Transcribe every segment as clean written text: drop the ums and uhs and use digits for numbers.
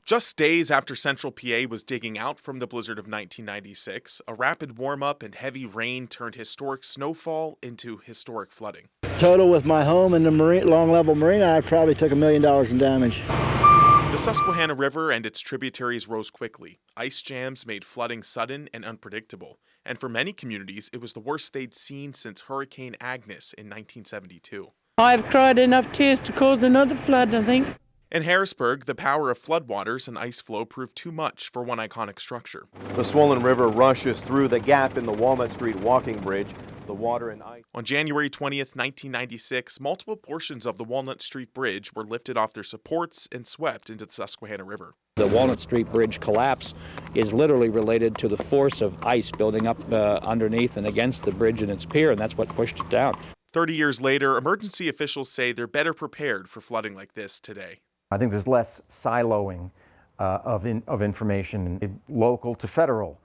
Just days after Central PA was digging out from the blizzard of 1996, a rapid warm-up and heavy rain turned historic snowfall into historic flooding. Total with my home and the long level marina, I probably took $1 million in damage. The Susquehanna River and its tributaries rose quickly. Ice jams made flooding sudden and unpredictable. And for many communities, it was the worst they'd seen since Hurricane Agnes in 1972. I've cried enough tears to cause another flood, I think. In Harrisburg, the power of floodwaters and ice flow proved too much for one iconic structure. The swollen river rushes through the gap in the Walnut Street walking bridge. The water and ice. On January 20th, 1996, multiple portions of the Walnut Street Bridge were lifted off their supports and swept into the Susquehanna River. The Walnut Street Bridge collapse is literally related to the force of ice building up underneath and against the bridge and its pier, and that's what pushed it down. 30 years later, emergency officials say they're better prepared for flooding like this today. I think there's less siloing of information, local to federal,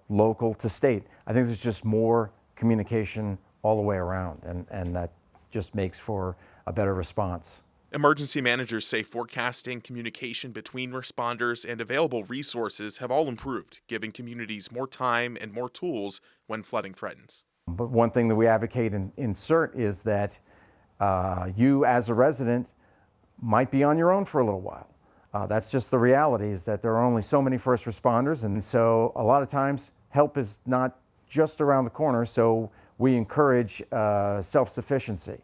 local to state. I think there's just more communication all the way around, and that just makes for a better response. Emergency managers say forecasting, communication between responders, and available resources have all improved, giving communities more time and more tools when flooding threatens. But one thing that we advocate in CERT is that you as a resident might be on your own for a little while. That's just the reality, is that there are only so many first responders, and so a lot of times help is not just around the corner, so we encourage self-sufficiency.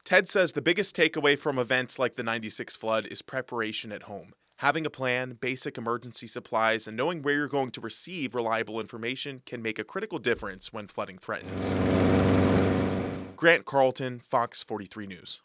Ted says the biggest takeaway from events like the '96 flood is preparation at home. Having a plan, basic emergency supplies, and knowing where you're going to receive reliable information can make a critical difference when flooding threatens. Grant Carlton, Fox 43 News.